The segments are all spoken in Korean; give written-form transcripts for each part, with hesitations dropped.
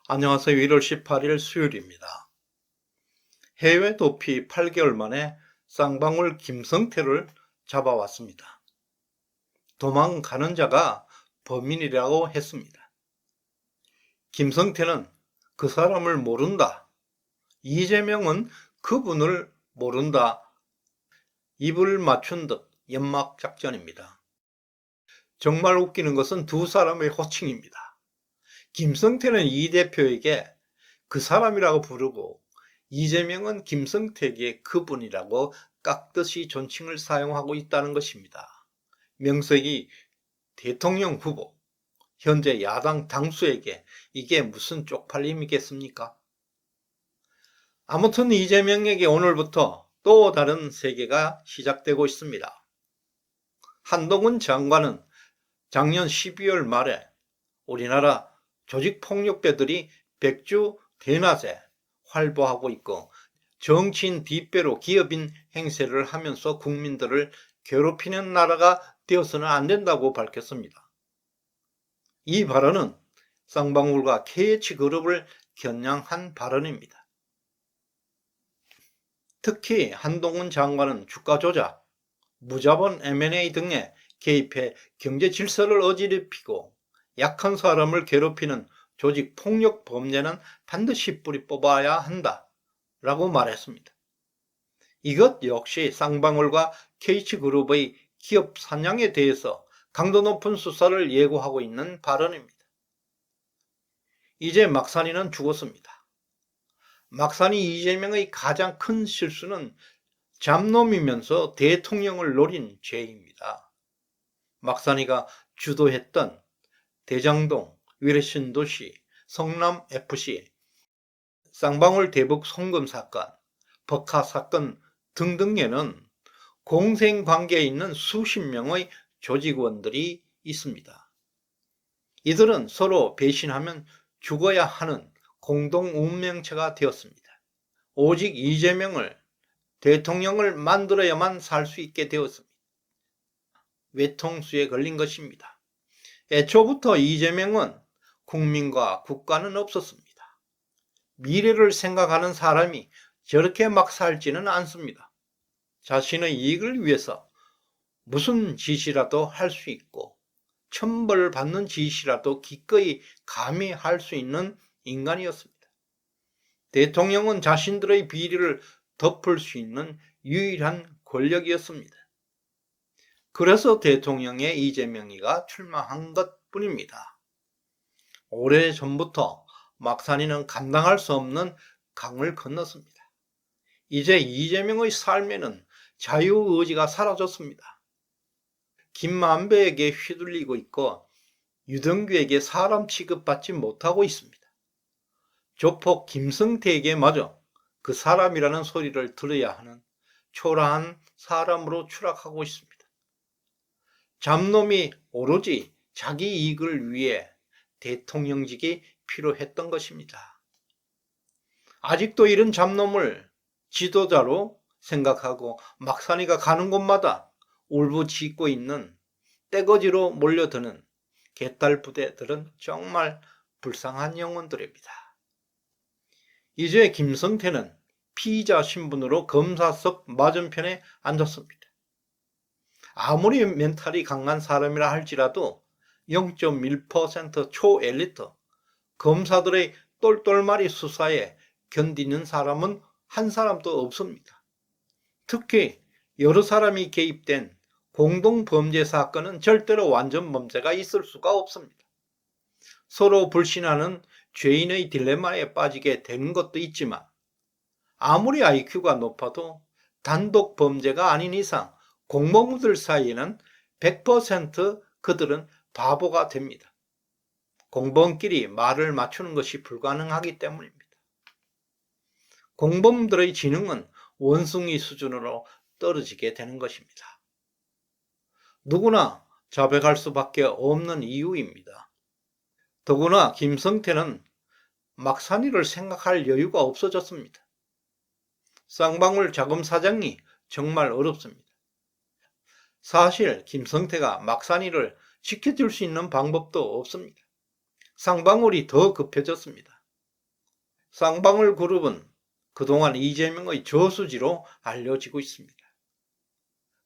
안녕하세요. 1월 18일 수요일입니다. 해외 도피 8개월 만에 쌍방울 김성태를 잡아왔습니다. 도망가는 자가 범인이라고 했습니다. 김성태는 그 사람을 모른다. 이재명은 그분을 모른다. 입을 맞춘 듯 연막작전입니다. 정말 웃기는 것은 두 사람의 호칭입니다. 김성태는 이 대표에게 그 사람이라고 부르고 이재명은 김성태에게 그분이라고 깍듯이 존칭을 사용하고 있다는 것입니다. 명색이 대통령 후보, 현재 야당 당수에게 이게 무슨 쪽팔림이겠습니까? 아무튼 이재명에게 오늘부터 또 다른 세계가 시작되고 있습니다. 한동훈 장관은 작년 12월 말에 우리나라 조직폭력배들이 백주 대낮에 활보하고 있고 정치인 뒷배로 기업인 행세를 하면서 국민들을 괴롭히는 나라가 되어서는 안 된다고 밝혔습니다. 이 발언은 쌍방울과 KH그룹을 겨냥한 발언입니다. 특히 한동훈 장관은 주가 조작, 무자본 M&A 등에 개입해 경제 질서를 어지럽히고 약한 사람을 괴롭히는 조직 폭력 범죄는 반드시 뿌리 뽑아야 한다 라고 말했습니다. 이것 역시 쌍방울과 KH그룹의 기업 사냥에 대해서 강도 높은 수사를 예고하고 있는 발언입니다. 이제 막산이는 죽었습니다. 막산이 이재명의 가장 큰 실수는 잡놈이면서 대통령을 노린 죄입니다. 막산이가 주도했던 대장동, 위례신도시, 성남FC, 쌍방울 대북 송금 사건, 버카 사건 등등에는 공생관계에 있는 수십 명의 조직원들이 있습니다. 이들은 서로 배신하면 죽어야 하는 공동 운명체가 되었습니다. 오직 이재명을 대통령을 만들어야만 살 수 있게 되었습니다. 외통수에 걸린 것입니다. 애초부터 이재명은 국민과 국가는 없었습니다. 미래를 생각하는 사람이 저렇게 막 살지는 않습니다. 자신의 이익을 위해서 무슨 짓이라도 할 수 있고 천벌받는 짓이라도 기꺼이 감히 할 수 있는 인간이었습니다. 대통령은 자신들의 비리를 덮을 수 있는 유일한 권력이었습니다. 그래서 대통령에 이재명이가 출마한 것뿐입니다. 오래전부터 막산이는 감당할 수 없는 강을 건넜습니다. 이제 이재명의 삶에는 자유의지가 사라졌습니다. 김만배에게 휘둘리고 있고 유동규에게 사람 취급받지 못하고 있습니다. 조폭 김성태에게 마저 그 사람이라는 소리를 들어야 하는 초라한 사람으로 추락하고 있습니다. 잡놈이 오로지 자기 이익을 위해 대통령직이 필요했던 것입니다. 아직도 이런 잡놈을 지도자로 생각하고 막산이가 가는 곳마다 울부짖고 있는 떼거지로 몰려드는 개딸 부대들은 정말 불쌍한 영혼들입니다. 이제 김성태는 피의자 신분으로 검사석 맞은편에 앉았습니다. 아무리 멘탈이 강한 사람이라 할지라도 0.1% 초엘리트 검사들의 똘똘마리 수사에 견디는 사람은 한 사람도 없습니다. 특히 여러 사람이 개입된 공동범죄 사건은 절대로 완전 범죄가 있을 수가 없습니다. 서로 불신하는 죄인의 딜레마에 빠지게 되는 것도 있지만 아무리 IQ가 높아도 단독 범죄가 아닌 이상 공범들 사이에는 100% 그들은 바보가 됩니다. 공범끼리 말을 맞추는 것이 불가능하기 때문입니다. 공범들의 지능은 원숭이 수준으로 떨어지게 되는 것입니다. 누구나 자백할 수밖에 없는 이유입니다. 더구나 김성태는 막산이를 생각할 여유가 없어졌습니다. 쌍방울 자금 사장이 정말 어렵습니다. 사실 김성태가 막산이를 지켜줄 수 있는 방법도 없습니다. 쌍방울이 더 급해졌습니다. 쌍방울 그룹은 그동안 이재명의 저수지로 알려지고 있습니다.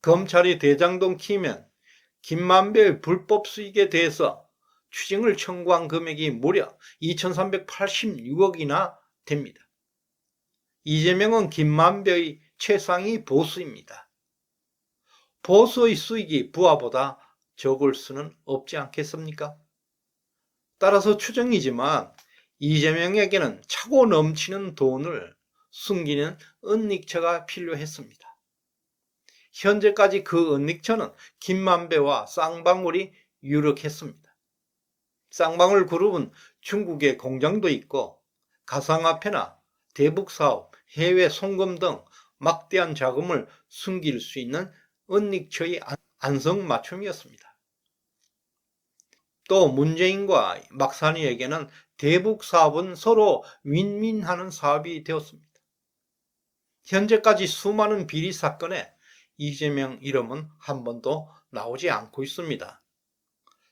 검찰이 대장동 키면 김만배의 불법 수익에 대해서 추징을 청구한 금액이 무려 2,386억이나 됩니다. 이재명은 김만배의 최상위 보수입니다. 보수의 수익이 부하보다 적을 수는 없지 않겠습니까? 따라서 추정이지만 이재명에게는 차고 넘치는 돈을 숨기는 은닉처가 필요했습니다. 현재까지 그 은닉처는 김만배와 쌍방울이 유력했습니다. 쌍방울 그룹은 중국에 공장도 있고 가상화폐나 대북사업, 해외 송금 등 막대한 자금을 숨길 수 있는 은닉처의 안성맞춤이었습니다. 또 문재인과 막산이에게는 대북 사업은 서로 윈윈하는 사업이 되었습니다. 현재까지 수많은 비리 사건에 이재명 이름은 한 번도 나오지 않고 있습니다.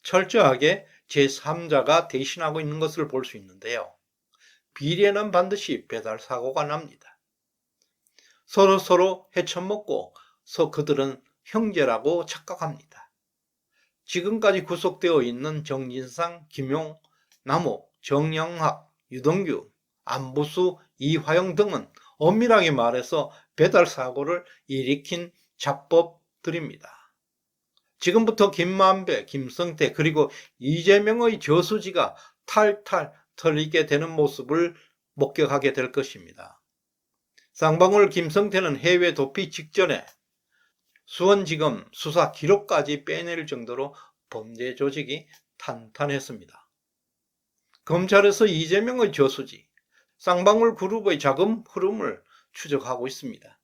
철저하게 제3자가 대신하고 있는 것을 볼 수 있는데요. 비리에는 반드시 배달 사고가 납니다. 서로 헤쳐먹고 그들은 형제라고 착각합니다. 지금까지 구속되어 있는 정진상, 김용, 남욱, 정영학, 유동규, 안부수, 이화영 등은 엄밀하게 말해서 배달 사고를 일으킨 자법들입니다. 지금부터 김만배, 김성태 그리고 이재명의 저수지가 탈탈 털리게 되는 모습을 목격하게 될 것입니다. 쌍방울 김성태는 해외 도피 직전에 수원지검 수사 기록까지 빼낼 정도로 범죄 조직이 탄탄했습니다. 검찰에서 이재명의 저수지, 쌍방울 그룹의 자금 흐름을 추적하고 있습니다.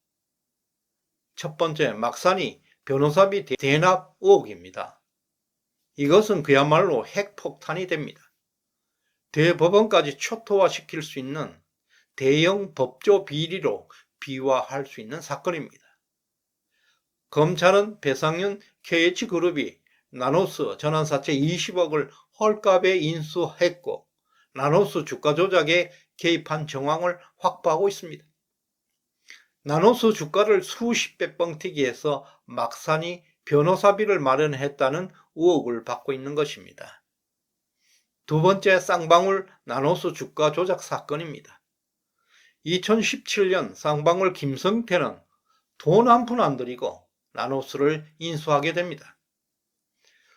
첫 번째, 막산이 변호사비 대납 의혹입니다. 이것은 그야말로 핵폭탄이 됩니다. 대법원까지 초토화시킬 수 있는 대형 법조 비리로 비화할 수 있는 사건입니다. 검찰은 배상윤 KH그룹이 나노스 전환사채 20억을 헐값에 인수했고 나노스 주가 조작에 개입한 정황을 확보하고 있습니다. 나노스 주가를 수십 배 뻥튀기 해서 막산이 변호사비를 마련했다는 의혹을 받고 있는 것입니다. 두 번째, 쌍방울 나노스 주가 조작 사건입니다. 2017년 쌍방울 김성태는 돈 한 푼 안 들이고 나노스를 인수하게 됩니다.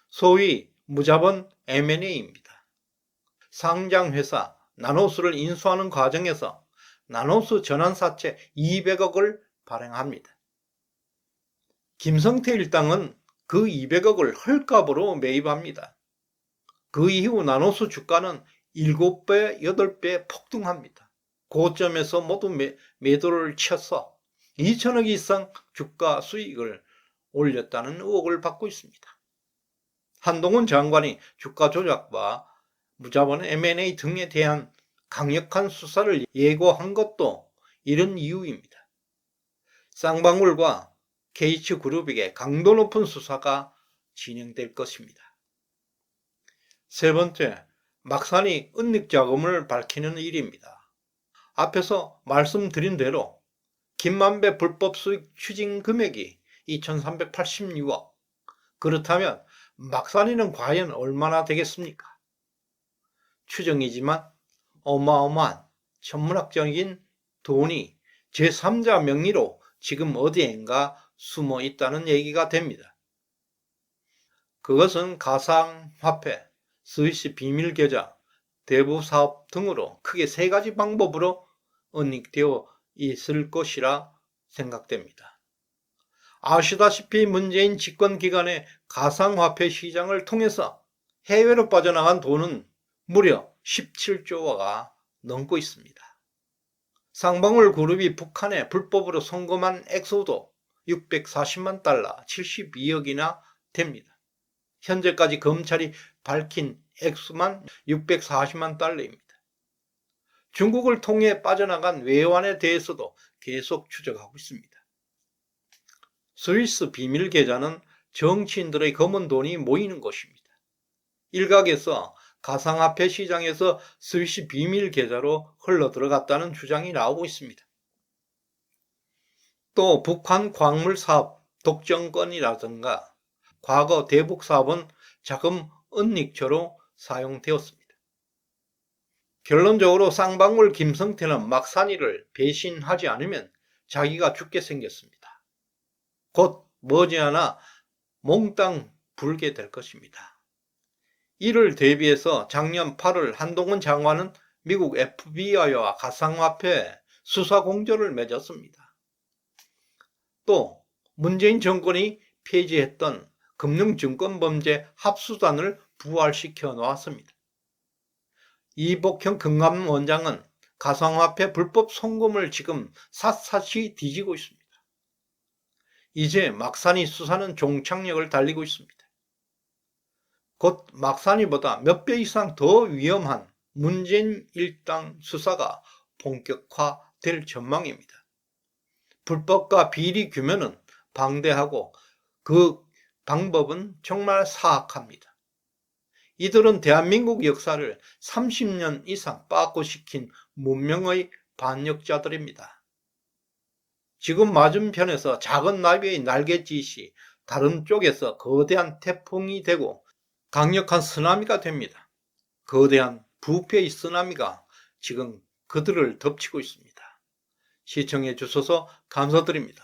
소위 무자본 M&A입니다. 상장회사 나노스를 인수하는 과정에서 나노스 전환사채 200억을 발행합니다. 김성태 일당은 그 200억을 헐값으로 매입합니다. 그 이후 나노스 주가는 7배, 8배 폭등합니다. 고점에서 모두 매도를 쳐서 2천억 이상 주가 수익을 올렸다는 의혹을 받고 있습니다. 한동훈 장관이 주가 조작과 무자본 M&A 등에 대한 강력한 수사를 예고한 것도 이런 이유입니다. 쌍방울과 KH그룹에게 강도 높은 수사가 진행될 것입니다. 세 번째, 막산이 은닉자금을 밝히는 일입니다. 앞에서 말씀드린 대로 김만배 불법 수익 추징 금액이 2,386억. 그렇다면 막산이는 과연 얼마나 되겠습니까? 추정이지만 어마어마한 천문학적인 돈이 제3자 명의로 지금 어디엔가 숨어 있다는 얘기가 됩니다. 그것은 가상화폐, 스위스 비밀계좌, 대부사업 등으로 크게 세 가지 방법으로 은닉되어 있을 것이라 생각됩니다. 아시다시피 문재인 집권 기간에 가상화폐 시장을 통해서 해외로 빠져나간 돈은 무려 17조가 넘고 있습니다. 쌍방울 그룹이 북한에 불법으로 송금한 액수도 640만 달러, 72억이나 됩니다. 현재까지 검찰이 밝힌 액수만 640만 달러입니다. 중국을 통해 빠져나간 외환에 대해서도 계속 추적하고 있습니다. 스위스 비밀 계좌는 정치인들의 검은 돈이 모이는 곳입니다. 일각에서 가상화폐 시장에서 스위스 비밀 계좌로 흘러 들어갔다는 주장이 나오고 있습니다. 또 북한 광물 사업 독점권이라든가 과거 대북 사업은 자금 은닉처로 사용되었습니다. 결론적으로 쌍방울 김성태는 막산이를 배신하지 않으면 자기가 죽게 생겼습니다. 곧 머지않아 몽땅 불게 될 것입니다. 이를 대비해서 작년 8월 한동훈 장관은 미국 FBI와 가상화폐 수사 공조를 맺었습니다. 또 문재인 정권이 폐지했던 금융증권범죄 합수단을 부활시켜 놓았습니다. 이복형 금감원장은 가상화폐 불법 송금을 지금 샅샅이 뒤지고 있습니다. 이제 막산이 수사는 종착역을 달리고 있습니다. 곧 막산이보다 몇 배 이상 더 위험한 문재인 일당 수사가 본격화될 전망입니다. 불법과 비리 규모는 방대하고 그 방법은 정말 사악합니다. 이들은 대한민국 역사를 30년 이상 빠꾸시킨 문명의 반역자들입니다. 지금 맞은편에서 작은 나비의 날갯짓이 다른 쪽에서 거대한 태풍이 되고 강력한 쓰나미가 됩니다. 거대한 부패의 쓰나미가 지금 그들을 덮치고 있습니다. 시청해 주셔서 감사드립니다.